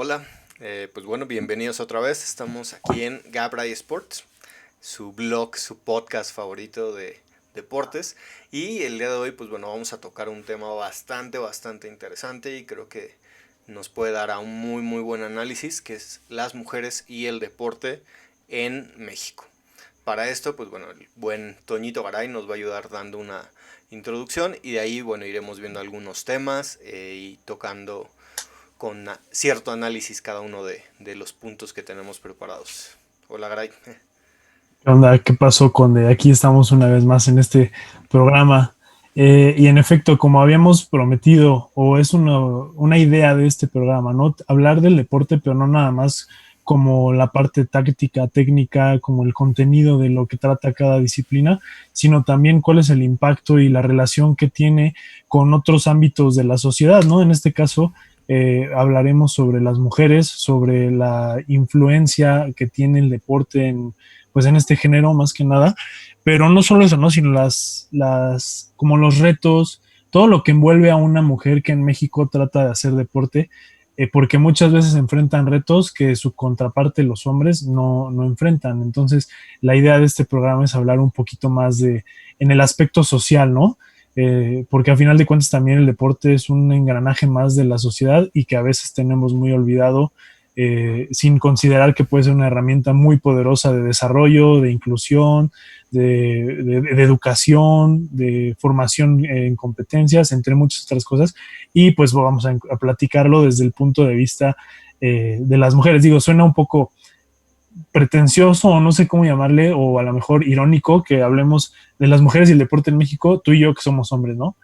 Hola, pues bueno, bienvenidos otra vez. Estamos aquí en Gabray Sports, su blog, su podcast favorito de deportes. Y el día de hoy, pues bueno, vamos a tocar un tema bastante interesante y creo que nos puede dar a un muy buen análisis, que es las mujeres y el deporte en México. Para esto, pues bueno, el buen Toñito Garay nos va a ayudar dando una introducción y de ahí, bueno, iremos viendo algunos temas y tocando con cierto análisis cada uno de los puntos que tenemos preparados. Hola, Garay. ¿Qué onda? ¿Qué pasó, Conde? Aquí estamos una vez más en este programa. Y en efecto, como habíamos prometido, o es una idea de este programa, ¿no? Hablar del deporte, pero no nada más como la parte táctica, técnica, como el contenido de lo que trata cada disciplina, sino también cuál es el impacto y la relación que tiene con otros ámbitos de la sociedad, ¿no? En este caso, hablaremos sobre las mujeres, sobre la influencia que tiene el deporte pues en este género más que nada, pero no solo eso, ¿no? Sino como los retos, todo lo que envuelve a una mujer que en México trata de hacer deporte, porque muchas veces enfrentan retos que su contraparte, los hombres, no enfrentan. Entonces, la idea de este programa es hablar un poquito más en el aspecto social, ¿no? Porque a final de cuentas también el deporte es un engranaje más de la sociedad y que a veces tenemos muy olvidado, sin considerar que puede ser una herramienta muy poderosa de desarrollo, de inclusión, de educación, de formación en competencias, entre muchas otras cosas. Y pues vamos a platicarlo desde el punto de vista de las mujeres. Digo, suena un poco pretencioso o no sé cómo llamarle, o a lo mejor irónico que hablemos de las mujeres y el deporte en México, tú y yo que somos hombres, ¿no?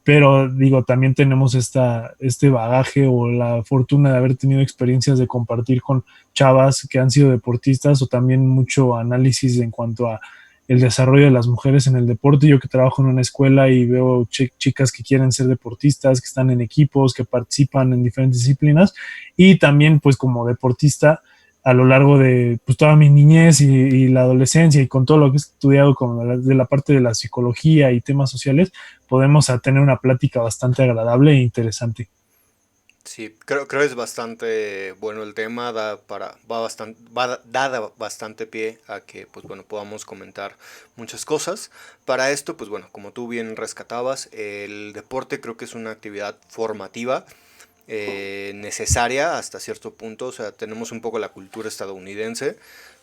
Pero digo, también tenemos este bagaje o la fortuna de haber tenido experiencias de compartir con chavas que han sido deportistas o también mucho análisis en cuanto a el desarrollo de las mujeres en el deporte. Yo que trabajo en una escuela y veo chicas que quieren ser deportistas, que están en equipos, que participan en diferentes disciplinas y también pues como deportista a lo largo de pues, toda mi niñez y la adolescencia y con todo lo que he estudiado como de la parte de la psicología y temas sociales, podemos tener una plática bastante agradable e interesante. Sí, creo es bastante bueno el tema, da bastante pie a que pues bueno podamos comentar muchas cosas. Para esto, pues bueno, como tú bien rescatabas, el deporte creo que es una actividad formativa necesaria hasta cierto punto. O sea, tenemos un poco la cultura estadounidense,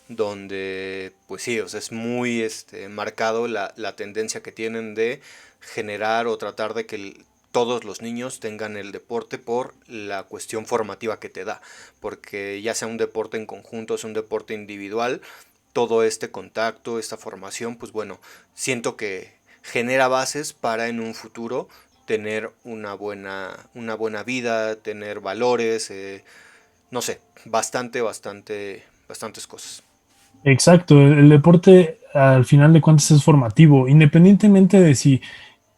donde, pues sí, o sea, es muy marcado la tendencia que tienen de generar o tratar de que todos los niños tengan el deporte por la cuestión formativa que te da. Porque ya sea un deporte en conjunto, es un deporte individual, todo este contacto, esta formación, pues bueno, siento que genera bases para en un futuro tener una buena vida, tener valores, no sé, bastantes cosas. Exacto, el deporte al final de cuentas es formativo, independientemente de si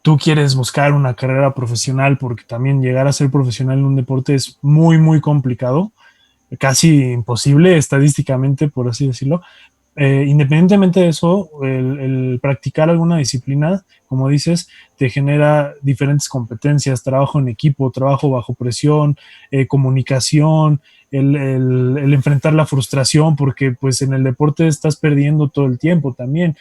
tú quieres buscar una carrera profesional, porque también llegar a ser profesional en un deporte es muy complicado, casi imposible estadísticamente, por así decirlo. Independientemente de eso, el practicar alguna disciplina, como dices, te genera diferentes competencias, trabajo en equipo, trabajo bajo presión, comunicación, el enfrentar la frustración, porque pues en el deporte estás perdiendo todo el tiempo también.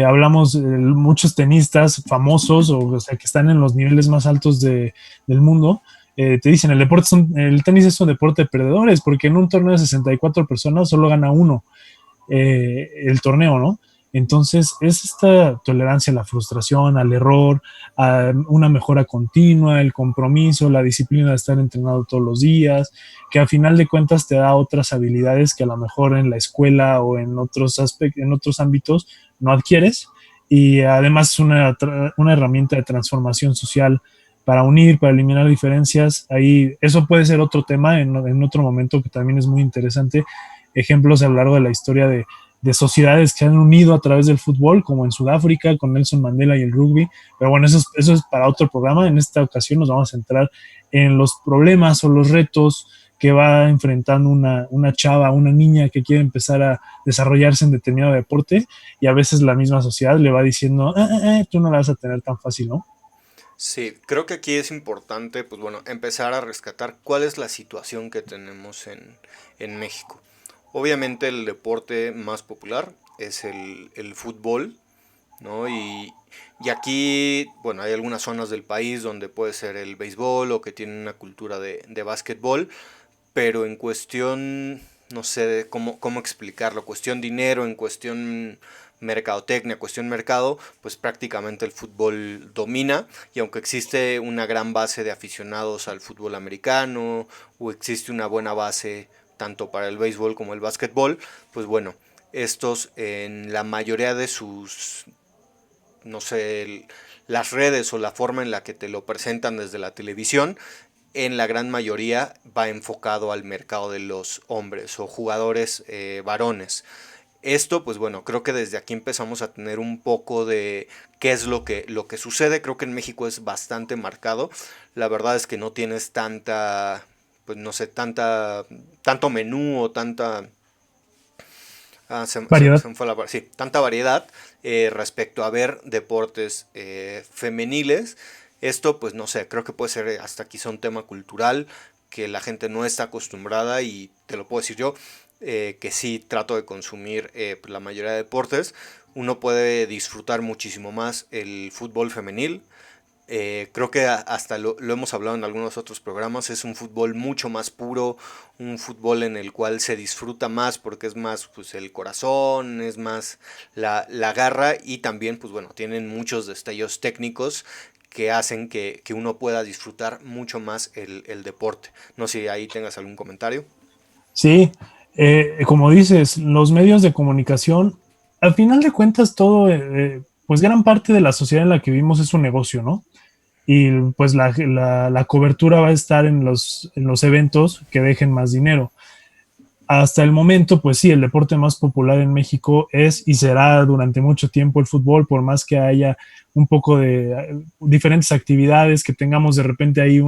Hablamos de muchos tenistas famosos, o sea, que están en los niveles más altos del mundo, te dicen, el tenis es un deporte de perdedores, porque en un torneo de 64 personas solo gana uno el torneo, ¿no? Entonces es esta tolerancia a la frustración, al error, a una mejora continua, el compromiso, la disciplina de estar entrenado todos los días, que a final de cuentas te da otras habilidades que a lo mejor en la escuela o en otros aspectos, en otros ámbitos no adquieres. Y además es una herramienta de transformación social para unir, para eliminar diferencias. Ahí, eso puede ser otro tema en otro momento que también es muy interesante. Ejemplos a lo largo de la historia de sociedades que se han unido a través del fútbol, como en Sudáfrica con Nelson Mandela y el rugby. Pero bueno, eso es para otro programa. En esta ocasión nos vamos a centrar en los problemas o los retos que va enfrentando una chava, una niña que quiere empezar a desarrollarse en determinado deporte y a veces la misma sociedad le va diciendo, tú no la vas a tener tan fácil, ¿no? Sí, creo que aquí es importante, pues bueno, empezar a rescatar cuál es la situación que tenemos en México. Obviamente el deporte más popular es el fútbol, ¿no? Y aquí, bueno, hay algunas zonas del país donde puede ser el béisbol o que tienen una cultura de básquetbol, pero en cuestión, no sé cómo explicarlo, cuestión dinero, en cuestión mercadotecnia, cuestión mercado, pues prácticamente el fútbol domina y aunque existe una gran base de aficionados al fútbol americano o existe una buena base tanto para el béisbol como el básquetbol, pues bueno, estos en la mayoría de sus, no sé, las redes o la forma en la que te lo presentan desde la televisión, en la gran mayoría va enfocado al mercado de los hombres o jugadores varones. Esto, pues bueno, creo que desde aquí empezamos a tener un poco de qué es lo que sucede. Creo que en México es bastante marcado. La verdad es que no tienes tanta, pues no sé, tanto menú o tanta... Variedad. Se me fue la... Sí, tanta variedad respecto a ver deportes femeniles. Esto, pues no sé, creo que puede ser hasta quizá un tema cultural que la gente no está acostumbrada y te lo puedo decir yo, que sí trato de consumir la mayoría de deportes. Uno puede disfrutar muchísimo más el fútbol femenil. Creo que hasta lo hemos hablado en algunos otros programas, es un fútbol mucho más puro, un fútbol en el cual se disfruta más porque es más pues el corazón, es más la garra y también pues bueno, tienen muchos destellos técnicos que hacen que uno pueda disfrutar mucho más el deporte. No sé si ahí tengas algún comentario. Sí, como dices, los medios de comunicación, al final de cuentas, todo, pues gran parte de la sociedad en la que vivimos es un negocio, ¿no? Y pues la cobertura va a estar en los eventos que dejen más dinero. Hasta el momento, pues sí, el deporte más popular en México es y será durante mucho tiempo el fútbol, por más que haya un poco de diferentes actividades, que tengamos de repente ahí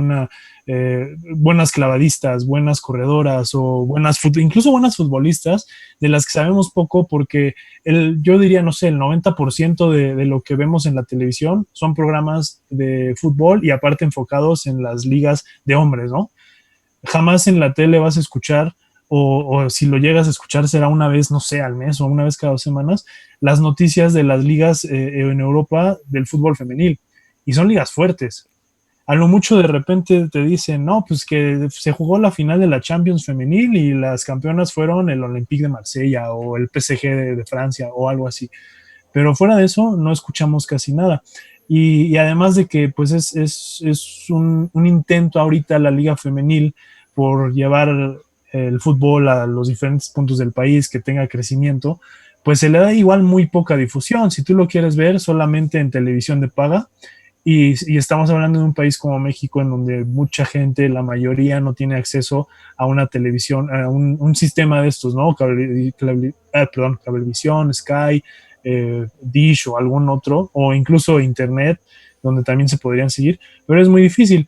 buenas clavadistas, buenas corredoras o incluso buenas futbolistas, de las que sabemos poco porque yo diría, no sé, el 90% de lo que vemos en la televisión son programas de fútbol y aparte enfocados en las ligas de hombres, ¿no? Jamás en la tele vas a escuchar, o si lo llegas a escuchar será una vez, no sé, al mes o una vez cada 2 semanas, las noticias de las ligas en Europa del fútbol femenil. Y son ligas fuertes. A lo mucho de repente te dicen, no, pues que se jugó la final de la Champions femenil y las campeonas fueron el Olympique de Marsella o el PSG de Francia o algo así. Pero fuera de eso, no escuchamos casi nada. Y además de que pues es un intento ahorita la liga femenil por llevar el fútbol a los diferentes puntos del país, que tenga crecimiento, pues se le da igual muy poca difusión. Si tú lo quieres ver solamente en televisión de paga, y estamos hablando de un país como México, en donde mucha gente, la mayoría, no tiene acceso a una televisión, a un sistema de estos, ¿no? Cablevisión, Sky, Dish o algún otro, o incluso Internet, donde también se podrían seguir, pero es muy difícil.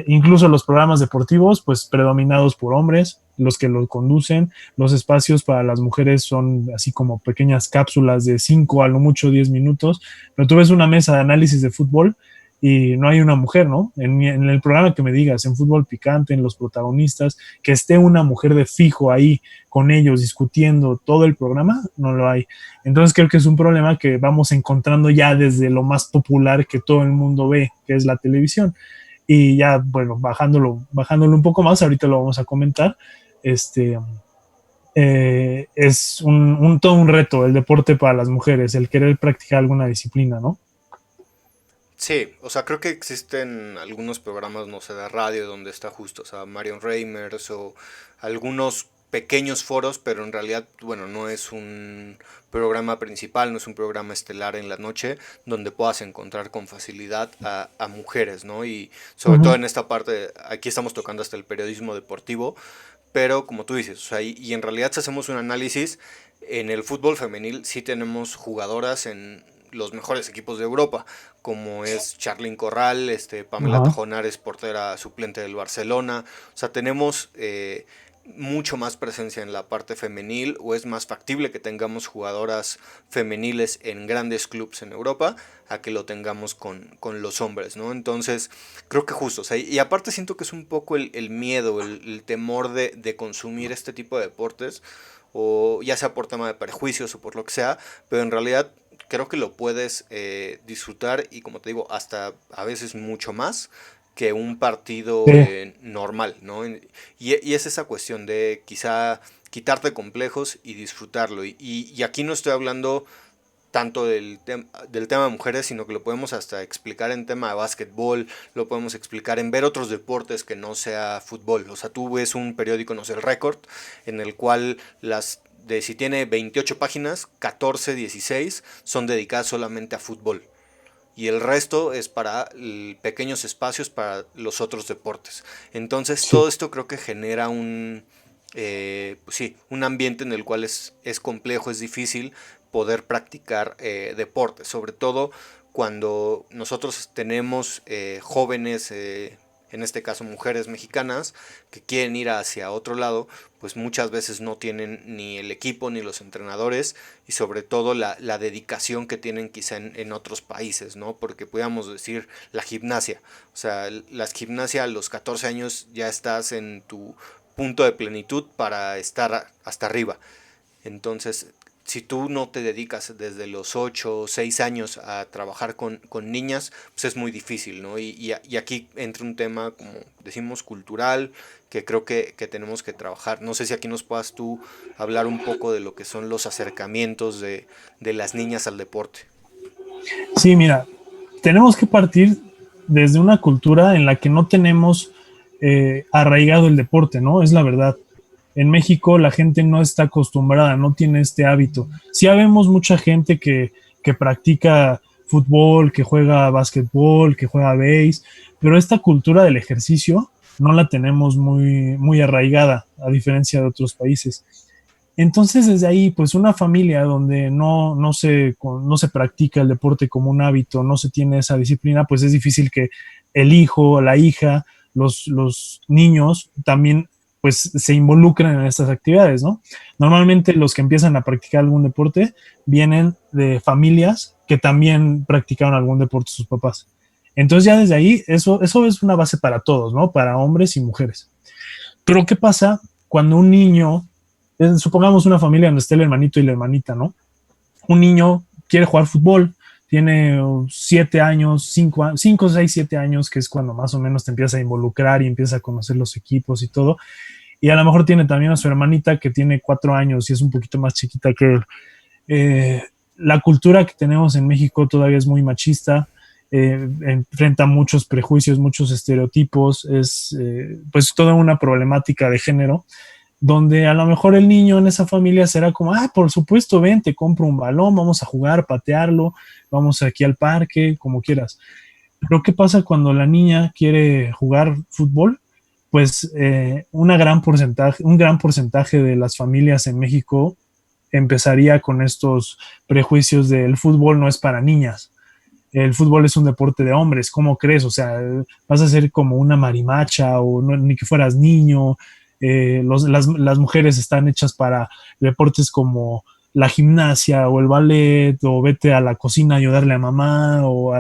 Incluso los programas deportivos, pues predominados por hombres, los que los conducen, los espacios para las mujeres son así como pequeñas cápsulas de 5 a lo mucho 10 minutos, pero tú ves una mesa de análisis de fútbol y no hay una mujer, ¿no? En el programa que me digas, en fútbol picante, en los protagonistas, que esté una mujer de fijo ahí con ellos discutiendo todo el programa, no lo hay. Entonces creo que es un problema que vamos encontrando ya desde lo más popular que todo el mundo ve, que es la televisión. Y ya, bueno, bajándolo un poco más, ahorita lo vamos a comentar, este, es todo un reto el deporte para las mujeres, el querer practicar alguna disciplina, ¿no? Sí, o sea, creo que existen algunos programas, no sé, de radio donde está justo, o sea, Marion Reimers o algunos pequeños foros, pero en realidad, bueno, no es un programa principal, no es un programa estelar en la noche donde puedas encontrar con facilidad a mujeres, ¿no? Y Uh sobre todo -huh. en esta parte, aquí estamos tocando hasta el periodismo deportivo, pero como tú dices, o sea, y en realidad si hacemos un análisis, en el fútbol femenil sí tenemos jugadoras en los mejores equipos de Europa, como es Charlyn Corral, Uh Pamela -huh. Tajonar es portera suplente del Barcelona, o sea, tenemos mucho más presencia en la parte femenil o es más factible que tengamos jugadoras femeniles en grandes clubes en Europa a que lo tengamos con los hombres, ¿no? Entonces, creo que justo, o sea, y aparte siento que es un poco el miedo, el temor de consumir este tipo de deportes, o ya sea por tema de prejuicios o por lo que sea, pero en realidad creo que lo puedes disfrutar y como te digo, hasta a veces mucho más que un partido Sí, normal, ¿no? Y es esa cuestión de quizá quitarte complejos y disfrutarlo. Y aquí no estoy hablando tanto del tema de mujeres, sino que lo podemos hasta explicar en tema de básquetbol, lo podemos explicar en ver otros deportes que no sea fútbol. O sea, tú ves un periódico, no sé, el Récord, en el cual de si tiene 28 páginas, 14, 16 son dedicadas solamente a fútbol y el resto es para pequeños espacios para los otros deportes. Entonces sí. todo esto creo que genera pues sí, un ambiente en el cual es complejo, es difícil poder practicar deportes, sobre todo cuando nosotros tenemos jóvenes, en este caso mujeres mexicanas, que quieren ir hacia otro lado, pues muchas veces no tienen ni el equipo ni los entrenadores y sobre todo la dedicación que tienen quizá en otros países, ¿no? Porque podríamos decir la gimnasia, o sea, la gimnasia a los 14 años ya estás en tu punto de plenitud para estar hasta arriba. Entonces, si tú no te dedicas desde los 8 o 6 años a trabajar con niñas, pues es muy difícil, ¿no? Y aquí entra un tema, como decimos, cultural, que creo que tenemos que trabajar. No sé si aquí nos puedas tú hablar un poco de lo que son los acercamientos de las niñas al deporte. Sí, mira, tenemos que partir desde una cultura en la que no tenemos arraigado el deporte, ¿no? Es la verdad. En México la gente no está acostumbrada, no tiene este hábito. Sí habemos mucha gente que practica fútbol, que juega básquetbol, que juega béis, pero esta cultura del ejercicio no la tenemos muy arraigada, a diferencia de otros países. Entonces, desde ahí, pues una familia donde no se practica el deporte como un hábito, no se tiene esa disciplina, pues es difícil que el hijo, la hija, los niños también pues se involucren en estas actividades, ¿no? Normalmente los que empiezan a practicar algún deporte vienen de familias que también practicaron algún deporte sus papás. Entonces ya desde ahí, eso es una base para todos, ¿no? Para hombres y mujeres. Pero ¿qué pasa cuando un niño, supongamos una familia donde esté el hermanito y la hermanita, ¿no? Un niño quiere jugar fútbol, tiene 7 años, 5, 6, 7 años, que es cuando más o menos te empieza a involucrar y empieza a conocer los equipos y todo. Y a lo mejor tiene también a su hermanita que tiene 4 años y es un poquito más chiquita que él. Eh, la cultura que tenemos en México todavía es muy machista, enfrenta muchos prejuicios, muchos estereotipos, es pues toda una problemática de género donde a lo mejor el niño en esa familia será como, ah, por supuesto, ven, te compro un balón, vamos a jugar, patearlo, vamos aquí al parque, como quieras. Pero ¿qué pasa cuando la niña quiere jugar fútbol? Pues un gran porcentaje de las familias en México empezaría con estos prejuicios de el fútbol no es para niñas, el fútbol es un deporte de hombres, ¿cómo crees? O sea, vas a ser como una marimacha o no, ni que fueras niño. Las mujeres están hechas para deportes como la gimnasia o el ballet, o vete a la cocina a ayudarle a mamá, o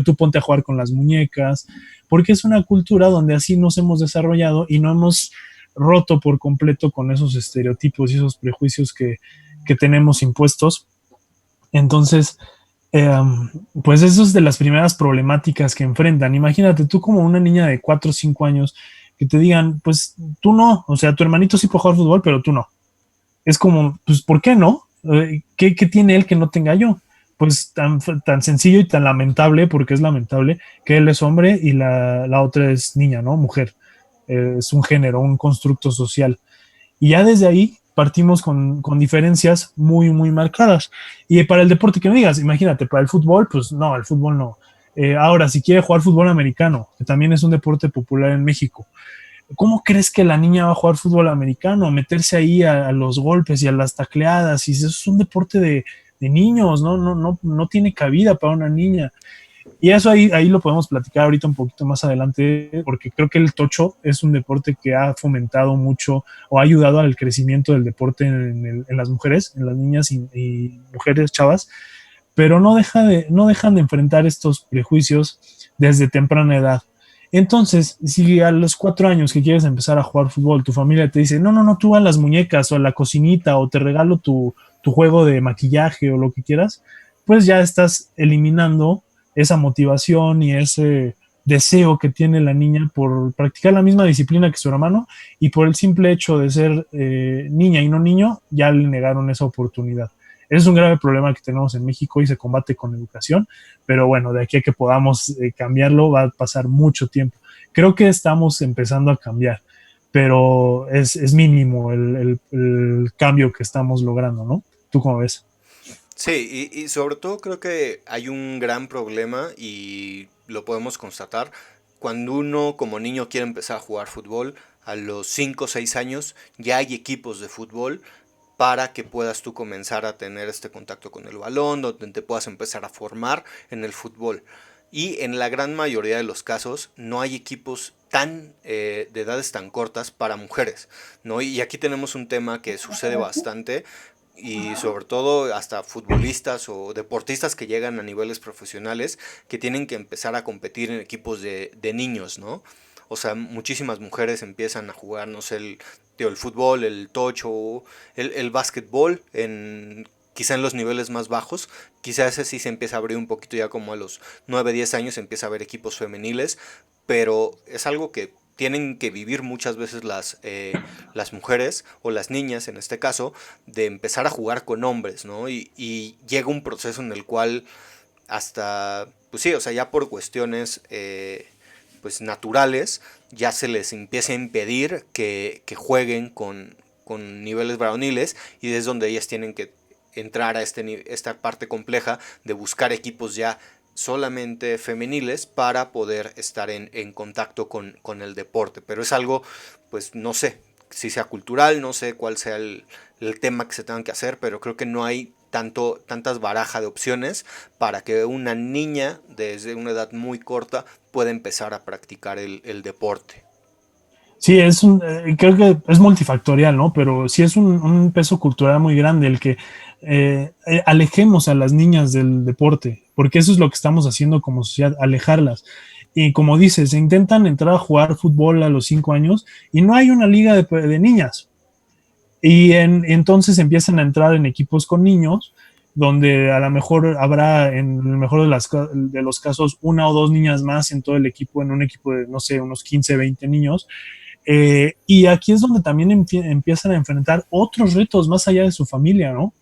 tú ponte a jugar con las muñecas, porque es una cultura donde así nos hemos desarrollado y no hemos roto por completo con esos estereotipos y esos prejuicios que tenemos impuestos. Entonces, eh, pues eso es de las primeras problemáticas que enfrentan. Imagínate tú como una niña de 4 o 5 años que te digan, pues tú no, o sea, tu hermanito sí puede jugar fútbol, pero tú no. Es como, pues, ¿por qué no? ¿Qué tiene él que no tenga yo? Pues tan sencillo y tan lamentable, porque es lamentable, que él es hombre y la otra es niña, ¿no? Mujer. Es un género, un constructo social. Y ya desde ahí partimos con diferencias muy marcadas. Y para el deporte que me digas, imagínate, para el fútbol, pues no, el fútbol no. Ahora, si quiere jugar fútbol americano, que también es un deporte popular en México, ¿cómo crees que la niña va a jugar fútbol americano? Meterse ahí a los golpes y a las tacleadas, y eso es un deporte de niños, ¿no? No tiene cabida para una niña. Y eso ahí lo podemos platicar ahorita un poquito más adelante, porque creo que el tocho es un deporte que ha fomentado mucho o ha ayudado al crecimiento del deporte en las mujeres, en las niñas y mujeres chavas, pero no dejan de enfrentar estos prejuicios desde temprana edad. Entonces, si a los 4 años que quieres empezar a jugar fútbol, tu familia te dice, no, no, no, tú a las muñecas o a la cocinita o te regalo tu juego de maquillaje o lo que quieras, pues ya estás eliminando esa motivación y ese deseo que tiene la niña por practicar la misma disciplina que su hermano, y por el simple hecho de ser niña y no niño, ya le negaron esa oportunidad. Es un grave problema que tenemos en México y se combate con educación, pero bueno, de aquí a que podamos cambiarlo va a pasar mucho tiempo. Creo que estamos empezando a cambiar, pero es mínimo el cambio que estamos logrando, ¿no? ¿Tú cómo ves? Sí, y sobre todo creo que hay un gran problema y lo podemos constatar. Cuando uno como niño quiere empezar a jugar fútbol, a los 5 o 6 años ya hay equipos de fútbol para que puedas tú comenzar a tener este contacto con el balón, donde te puedas empezar a formar en el fútbol. Y en la gran mayoría de los casos no hay equipos de edades tan cortas para mujeres, ¿no? Y aquí tenemos un tema que sucede bastante y sobre todo hasta futbolistas o deportistas que llegan a niveles profesionales que tienen que empezar a competir en equipos de niños, ¿no? O sea, muchísimas mujeres empiezan a jugar, no sé, el fútbol, el tocho, el básquetbol, quizá en los niveles más bajos. Quizá ese sí se empieza a abrir un poquito ya como a los 9 10 años, se empieza a ver equipos femeniles, pero es algo que tienen que vivir muchas veces las mujeres o las niñas en este caso, de empezar a jugar con hombres, ¿no? Y llega un proceso en el cual hasta, pues sí, o sea, ya por cuestiones pues naturales, ya se les empieza a impedir que jueguen con niveles varoniles, y es donde ellas tienen que entrar a esta parte compleja de buscar equipos ya solamente femeniles para poder estar en contacto con el deporte. Pero es algo, pues no sé si sea cultural, no sé cuál sea el tema que se tengan que hacer, pero creo que no hay tantas barajas de opciones para que una niña desde una edad muy corta pueda empezar a practicar el deporte. Sí, creo que es multifactorial, ¿no? Pero sí es un peso cultural muy grande el que alejemos a las niñas del deporte, porque eso es lo que estamos haciendo como sociedad, alejarlas. Y como dices, se intentan entrar a jugar fútbol a los 5 años y no hay una liga de niñas. Y entonces empiezan a entrar en equipos con niños, donde a lo mejor habrá, en el mejor de los casos, una o dos niñas más en todo el equipo, en un equipo de, no sé, unos 15 20 niños, y aquí es donde también empiezan a enfrentar otros retos más allá de su familia, ¿no?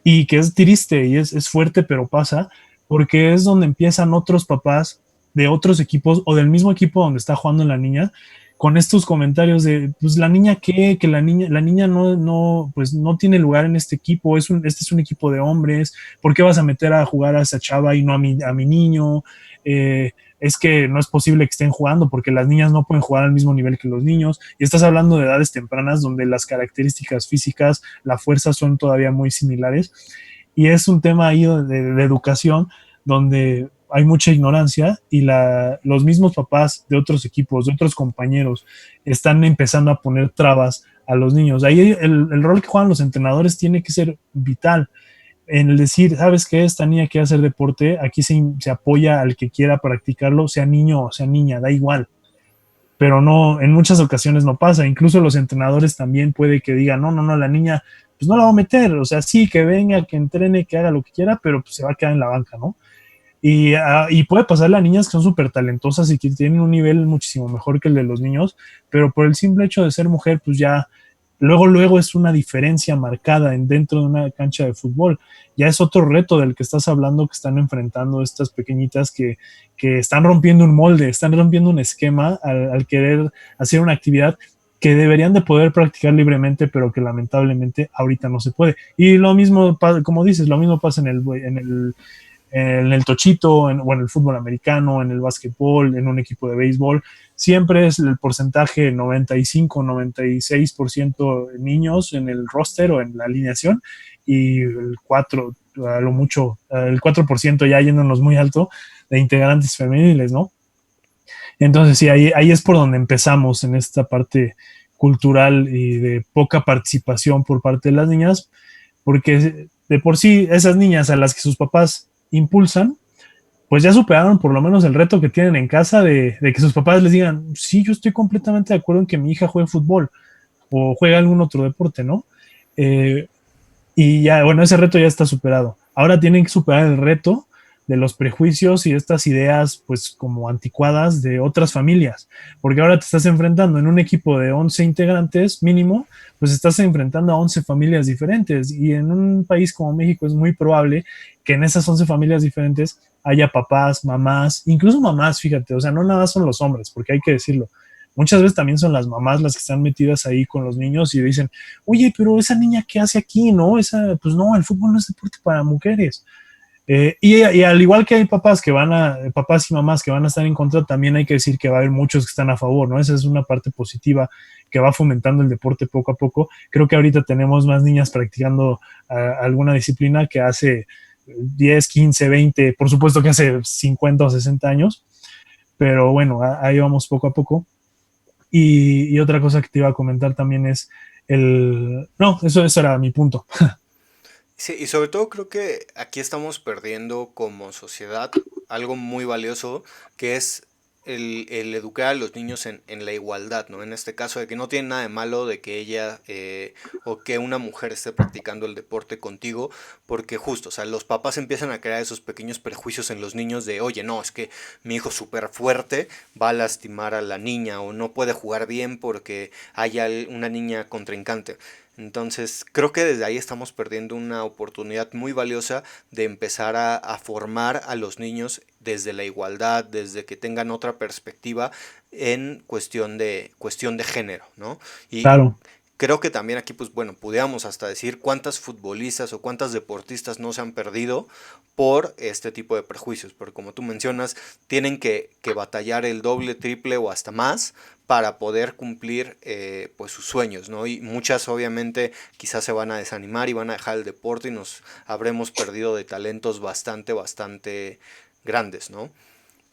Y que es triste y es fuerte, pero pasa, porque es donde empiezan otros papás de otros equipos o del mismo equipo donde está jugando la niña, con estos comentarios de, pues la niña qué, que la niña pues no tiene lugar en este equipo, este es un equipo de hombres, ¿por qué vas a meter a jugar a esa chava y no a mi niño? Es que no es posible que estén jugando porque las niñas no pueden jugar al mismo nivel que los niños, y estás hablando de edades tempranas donde las características físicas, la fuerza son todavía muy similares, y es un tema ahí de educación donde hay mucha ignorancia y los mismos papás de otros equipos, de otros compañeros, están empezando a poner trabas a los niños. Ahí el rol que juegan los entrenadores tiene que ser vital en el decir, ¿sabes qué? Esta niña quiere hacer deporte, aquí se apoya al que quiera practicarlo, sea niño o sea niña, da igual. Pero no, en muchas ocasiones no pasa. Incluso los entrenadores también puede que digan, no, no, no, la niña, pues no la va a meter. O sea, sí, que venga, que entrene, que haga lo que quiera, pero pues se va a quedar en la banca, ¿no? Y puede pasarle a niñas que son súper talentosas y que tienen un nivel muchísimo mejor que el de los niños, pero por el simple hecho de ser mujer, pues ya luego es una diferencia marcada dentro de una cancha de fútbol. Ya es otro reto del que estás hablando, que están enfrentando estas pequeñitas que están rompiendo un molde, están rompiendo un esquema al querer hacer una actividad que deberían de poder practicar libremente, pero que lamentablemente ahorita no se puede. Y lo mismo, como dices, lo mismo pasa en el tochito, o en el fútbol americano, en el básquetbol, en un equipo de béisbol. Siempre es el porcentaje 95-96% niños en el roster o en la alineación, y el 4, a lo mucho, el 4% ya yéndonos muy alto, de integrantes femeniles, ¿no? Entonces, sí, ahí es por donde empezamos en esta parte cultural y de poca participación por parte de las niñas, porque de por sí esas niñas a las que sus papás impulsan, pues ya superaron por lo menos el reto que tienen en casa de que sus papás les digan, sí, yo estoy completamente de acuerdo en que mi hija juegue fútbol o juegue algún otro deporte, ¿no? Eh, y ya, bueno, ese reto ya está superado. Ahora tienen que superar el reto de los prejuicios y estas ideas, pues, como anticuadas de otras familias. Porque ahora te estás enfrentando en un equipo de 11 integrantes mínimo, pues estás enfrentando a 11 familias diferentes. Y en un país como México es muy probable que en esas 11 familias diferentes haya papás, mamás, incluso mamás, fíjate, o sea, no nada más son los hombres, porque hay que decirlo. Muchas veces también son las mamás las que están metidas ahí con los niños y dicen, oye, pero esa niña, ¿qué hace aquí? No, pues no, el fútbol no es deporte para mujeres. Y al igual que hay papás y mamás que van a estar en contra, también hay que decir que va a haber muchos que están a favor, ¿no? Esa es una parte positiva que va fomentando el deporte poco a poco. Creo que ahorita tenemos más niñas practicando alguna disciplina que hace 10, 15, 20, por supuesto que hace 50 o 60 años, pero bueno, ahí vamos poco a poco. Y otra cosa que te iba a comentar también es No, eso era mi punto. Sí, y sobre todo creo que aquí estamos perdiendo como sociedad algo muy valioso, que es el educar a los niños en la igualdad, ¿no? En este caso de que no tiene nada de malo de que ella o que una mujer esté practicando el deporte contigo, porque justo, o sea, los papás empiezan a crear esos pequeños prejuicios en los niños de, oye, no, es que mi hijo súper fuerte va a lastimar a la niña o no puede jugar bien porque haya una niña contrincante. Entonces, creo que desde ahí estamos perdiendo una oportunidad muy valiosa de empezar a formar a los niños desde la igualdad, desde que tengan otra perspectiva en cuestión de género, ¿no? Y Claro. creo que también aquí, pues bueno, pudiéramos hasta decir cuántas futbolistas o cuántas deportistas no se han perdido por este tipo de prejuicios, porque como tú mencionas, tienen que batallar el doble, triple o hasta más para poder cumplir pues sus sueños, ¿no? Y muchas obviamente quizás se van a desanimar y van a dejar el deporte y nos habremos perdido de talentos bastante grandes, ¿no?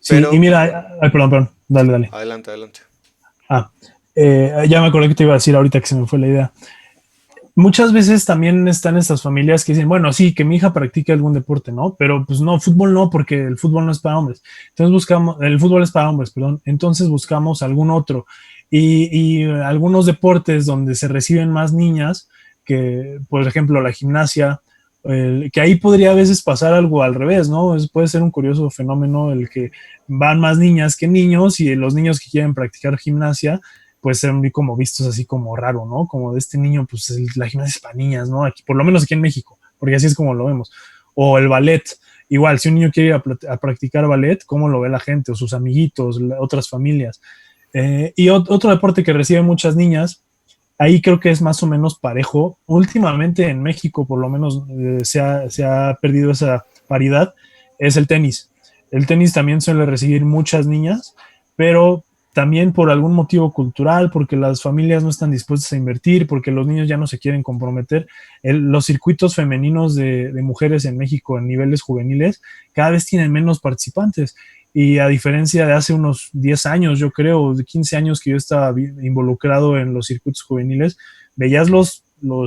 Sí, y Pero pues bueno, mira, ay, perdón, sí, dale, dale. adelante, adelante. Ah, ya me acordé que te iba a decir ahorita que se me fue la idea. Muchas veces también están estas familias que dicen, bueno, sí, que mi hija practique algún deporte, ¿no? Pero pues no, fútbol no, porque el fútbol no es para hombres. Entonces el fútbol es para hombres, perdón. Entonces buscamos algún otro. Y algunos deportes donde se reciben más niñas, que por ejemplo la gimnasia, que ahí podría a veces pasar algo al revés, ¿no? Puede ser un curioso fenómeno el que van más niñas que niños y los niños que quieren practicar gimnasia pues ser muy como vistos así como raro, ¿no? Como de este niño, pues la gimnasia es para niñas, ¿no? Aquí, por lo menos aquí en México, porque así es como lo vemos. O el ballet, igual, si un niño quiere ir a practicar ballet, ¿cómo lo ve la gente? O sus amiguitos, otras familias. Y otro deporte que recibe muchas niñas, ahí creo que es más o menos parejo. Últimamente en México, por lo menos, se ha perdido esa paridad, es el tenis. El tenis también suele recibir muchas niñas, pero también por algún motivo cultural, porque las familias no están dispuestas a invertir, porque los niños ya no se quieren comprometer. Los circuitos femeninos de mujeres en México en niveles juveniles cada vez tienen menos participantes. Y a diferencia de hace unos 10 años, yo creo, de 15 años que yo estaba involucrado en los circuitos juveniles, veías los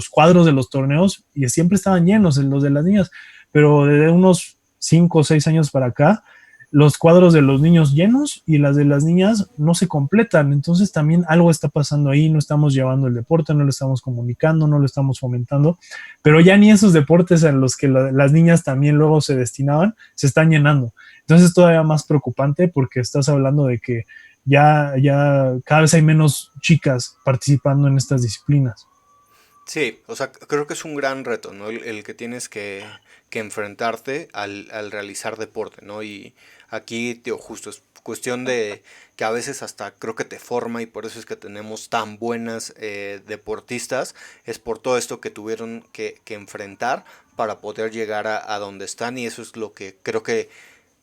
cuadros de los torneos y siempre estaban llenos, los de las niñas, pero de unos 5 o 6 años para acá, los cuadros de los niños llenos y las de las niñas no se completan. Entonces también algo está pasando ahí, no estamos llevando el deporte, no lo estamos comunicando, no lo estamos fomentando, pero ya ni esos deportes en los que las niñas también luego se destinaban se están llenando. Entonces es todavía más preocupante porque estás hablando de que ya cada vez hay menos chicas participando en estas disciplinas. Sí, o sea, creo que es un gran reto, ¿no? El que tienes que enfrentarte al realizar deporte, ¿no? Y aquí, tío, justo es cuestión de que a veces hasta creo que te forma y por eso es que tenemos tan buenas deportistas, es por todo esto que tuvieron que enfrentar para poder llegar a donde están y eso es lo que creo que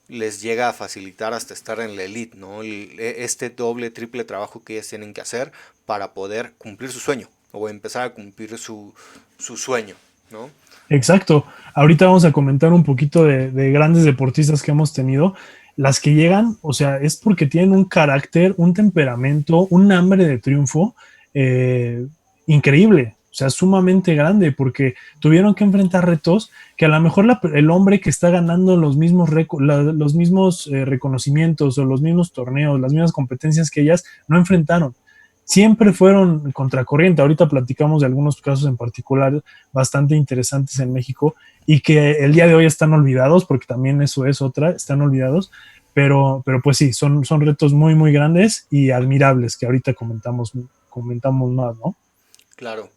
les llega a facilitar hasta estar en la elite, ¿no? Este doble, triple trabajo que ellos tienen que hacer para poder cumplir su sueño o empezar a cumplir su sueño, ¿no? Exacto. Ahorita vamos a comentar un poquito de grandes deportistas que hemos tenido. las que llegan, o sea, es porque tienen un carácter, un temperamento, un hambre de triunfo eh, increíble, o sea, sumamente grande, porque tuvieron que enfrentar retos que a lo mejor el hombre que está ganando los mismos, los mismos reconocimientos o los mismos torneos, las mismas competencias que ellas, no enfrentaron. Siempre fueron contracorriente. Ahorita platicamos de algunos casos en particular bastante interesantes en México y que el día de hoy están olvidados, porque también eso es otra, están olvidados, pero pues sí, son retos muy, muy grandes y admirables que ahorita comentamos más, ¿no? Claro.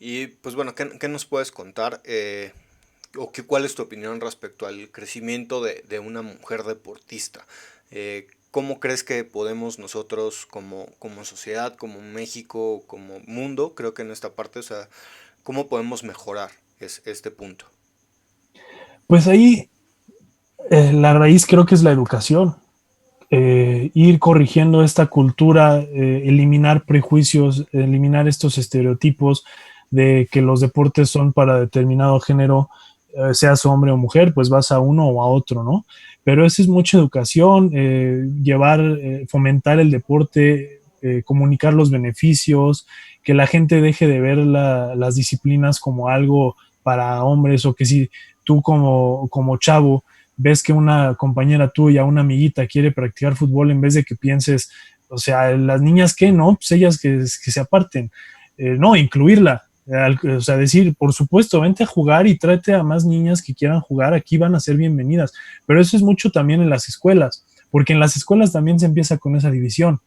Y pues bueno, ¿qué nos puedes contar? ¿Cuál es tu opinión respecto al crecimiento de una mujer deportista? ¿Cómo crees que podemos nosotros como sociedad, como México, como mundo, creo que en esta parte, o sea, cómo podemos mejorar este punto? Pues ahí la raíz creo que es la educación. Ir corrigiendo esta cultura, eliminar prejuicios, eliminar estos estereotipos de que los deportes son para determinado género, seas hombre o mujer, pues vas a uno o a otro, ¿no? Pero eso es mucha educación, fomentar el deporte, comunicar los beneficios, que la gente deje de ver las disciplinas como algo para hombres o que si tú como chavo ves que una compañera tuya, una amiguita quiere practicar fútbol, en vez de que pienses, o sea, las niñas que no, pues ellas que se aparten, no, incluirla, o sea, decir, por supuesto, vente a jugar y tráete a más niñas que quieran jugar, aquí van a ser bienvenidas, pero eso es mucho también en las escuelas, porque en las escuelas también se empieza con esa división.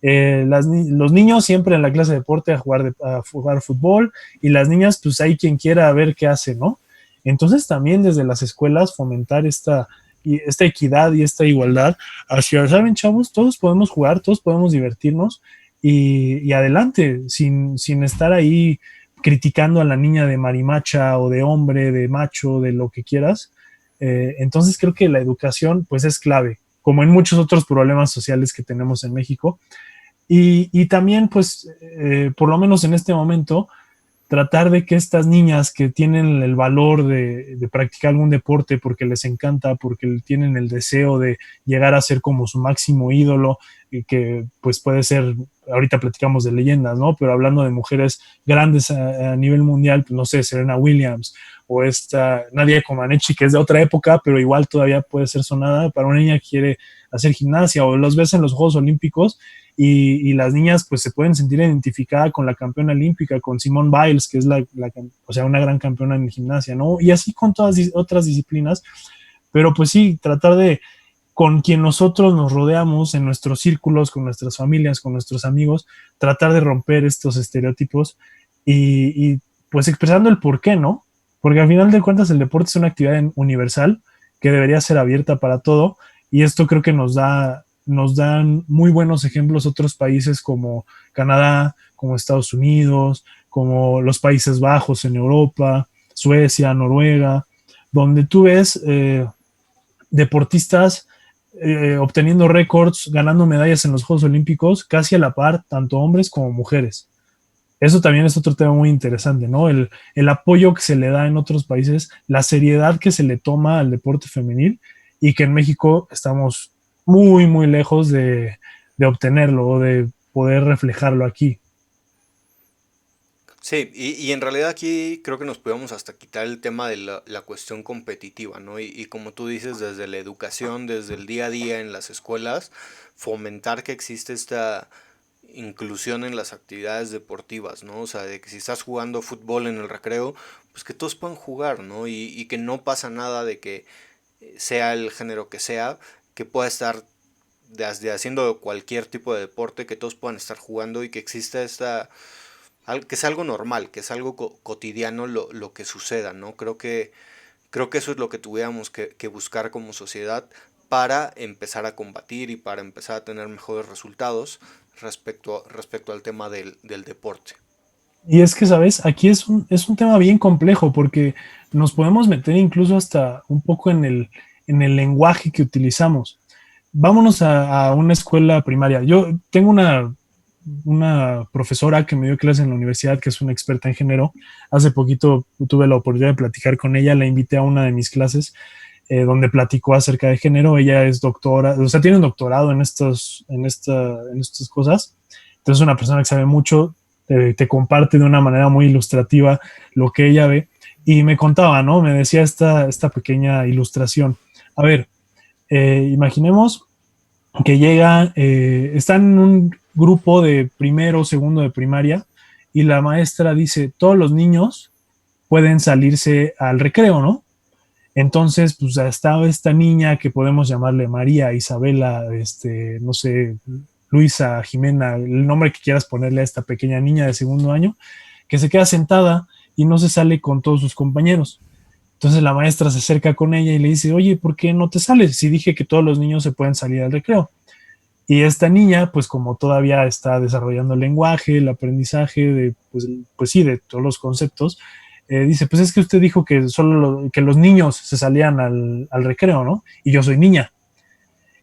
Los niños siempre en la clase de deporte a jugar fútbol y las niñas, pues hay quien quiera ver qué hace, ¿no? Entonces también desde las escuelas fomentar esta equidad y esta igualdad hacia, ¿saben, chavos? Todos podemos jugar, todos podemos divertirnos y adelante, sin estar ahí criticando a la niña de marimacha o de hombre, de macho, de lo que quieras. Entonces creo que la educación pues es clave, como en muchos otros problemas sociales que tenemos en México. Y también pues por lo menos en este momento tratar de que estas niñas que tienen el valor de practicar algún deporte porque les encanta, porque tienen el deseo de llegar a ser como su máximo ídolo, y que pues puede ser, ahorita platicamos de leyendas, ¿no? Pero hablando de mujeres grandes a nivel mundial, pues no sé, Serena Williams o esta Nadia Comaneci, que es de otra época, pero igual todavía puede ser sonada para una niña que quiere hacer gimnasia, o los ves en los Juegos Olímpicos y las niñas pues se pueden sentir identificadas con la campeona olímpica, con Simone Biles, que es o sea, una gran campeona en gimnasia, ¿no? Y así con todas otras disciplinas, pero pues sí, tratar de, con quien nosotros nos rodeamos en nuestros círculos, con nuestras familias, con nuestros amigos, tratar de romper estos estereotipos y pues expresando el por qué, ¿no? Porque al final de cuentas el deporte es una actividad universal que debería ser abierta para todo y esto creo que nos dan muy buenos ejemplos otros países como Canadá, como Estados Unidos, como los Países Bajos en Europa, Suecia, Noruega, donde tú ves deportistas obteniendo récords, ganando medallas en los Juegos Olímpicos, casi a la par, tanto hombres como mujeres. Eso también es otro tema muy interesante, ¿no? El apoyo que se le da en otros países, la seriedad que se le toma al deporte femenil y que en México estamos muy, muy lejos de obtenerlo o de poder reflejarlo aquí. Sí, y en realidad aquí creo que nos podemos hasta quitar el tema de la cuestión competitiva, ¿no? Y como tú dices, desde la educación, desde el día a día en las escuelas, fomentar que existe esta inclusión en las actividades deportivas, ¿no? O sea, de que si estás jugando fútbol en el recreo, pues que todos puedan jugar, ¿no? Y que no pasa nada de que sea el género que sea, que pueda estar desde haciendo cualquier tipo de deporte, que todos puedan estar jugando y que exista que es algo normal, que es algo cotidiano lo que suceda, ¿no? Creo que eso es lo que tuviéramos que buscar como sociedad para empezar a combatir y para empezar a tener mejores resultados respecto al tema del deporte. Y es que, ¿sabes? Aquí es un tema bien complejo porque nos podemos meter incluso hasta un poco en el lenguaje que utilizamos. Vámonos a una escuela primaria. Yo tengo una profesora que me dio clase en la universidad, que es una experta en género. Hace poquito tuve la oportunidad de platicar con ella, la invité a una de mis clases donde platicó acerca de género. Ella es doctora, o sea, tiene un doctorado en estas cosas. Entonces, una persona que sabe mucho, te comparte de una manera muy ilustrativa lo que ella ve. Y me contaba, ¿no? Me decía esta pequeña ilustración. A ver, imaginemos que llega, están en un grupo de primero o segundo de primaria y la maestra dice, todos los niños pueden salirse al recreo, ¿no? Entonces, pues estaba esta niña que podemos llamarle María, Isabela, no sé, Luisa, Jimena, el nombre que quieras ponerle a esta pequeña niña de segundo año, que se queda sentada y no se sale con todos sus compañeros. Entonces la maestra se acerca con ella y le dice, oye, ¿por qué no te sales? Si dije que todos los niños se pueden salir al recreo. Y esta niña, pues como todavía está desarrollando el lenguaje, el aprendizaje de, pues sí, de todos los conceptos, dice, pues es que usted dijo que solo que los niños se salían al recreo, ¿no? Y yo soy niña.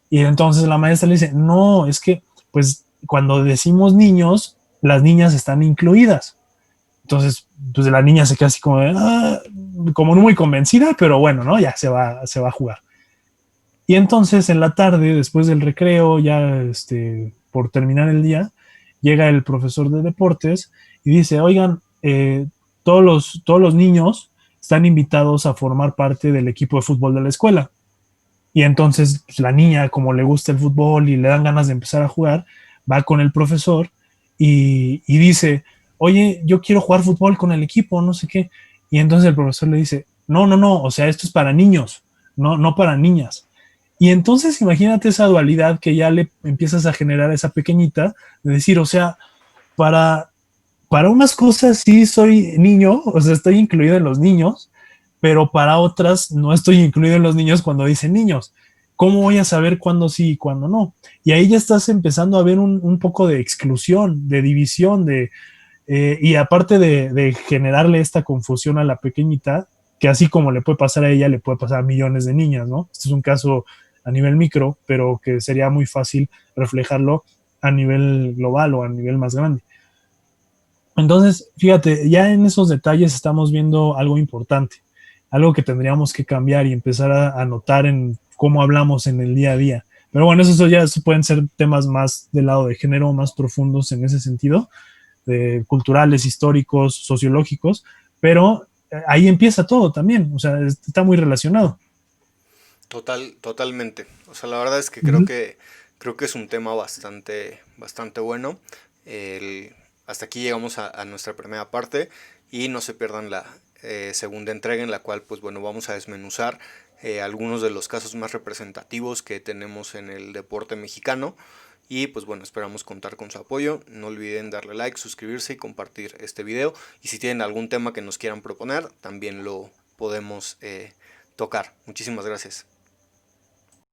Y entonces la maestra le dice, no, es que, pues cuando decimos niños, las niñas están incluidas. Entonces, pues la niña se queda así como, como no muy convencida, pero bueno, ¿no? Ya se va a jugar. Y entonces en la tarde, después del recreo, ya por terminar el día, llega el profesor de deportes y dice, oigan, todos los niños están invitados a formar parte del equipo de fútbol de la escuela. Y entonces pues, la niña, como le gusta el fútbol y le dan ganas de empezar a jugar, va con el profesor y dice, oye, yo quiero jugar fútbol con el equipo, no sé qué. Y entonces el profesor le dice, no, no, no, o sea, esto es para niños, no para niñas. Y entonces imagínate esa dualidad que ya le empiezas a generar a esa pequeñita, de decir, o sea, para, para unas cosas sí soy niño, o sea, estoy incluido en los niños, pero para otras no estoy incluido en los niños cuando dicen niños. ¿Cómo voy a saber cuándo sí y cuándo no? Y ahí ya estás empezando a ver un poco de exclusión, de división, y aparte de generarle esta confusión a la pequeñita, que así como le puede pasar a ella, le puede pasar a millones de niñas, ¿no? Este es un caso a nivel micro, pero que sería muy fácil reflejarlo a nivel global o a nivel más grande. Entonces, fíjate, ya en esos detalles estamos viendo algo importante, algo que tendríamos que cambiar y empezar a notar en cómo hablamos en el día a día. Pero bueno, eso ya pueden ser temas más del lado de género, más profundos en ese sentido, de culturales, históricos, sociológicos, pero ahí empieza todo también, o sea, está muy relacionado. Totalmente. O sea, la verdad es que Uh -huh. creo que es un tema bastante bueno. El- Hasta aquí llegamos a nuestra primera parte y no se pierdan la segunda entrega en la cual, pues bueno, vamos a desmenuzar algunos de los casos más representativos que tenemos en el deporte mexicano. Y pues bueno, esperamos contar con su apoyo. No olviden darle like, suscribirse y compartir este video. Y si tienen algún tema que nos quieran proponer, también lo podemos tocar. Muchísimas gracias.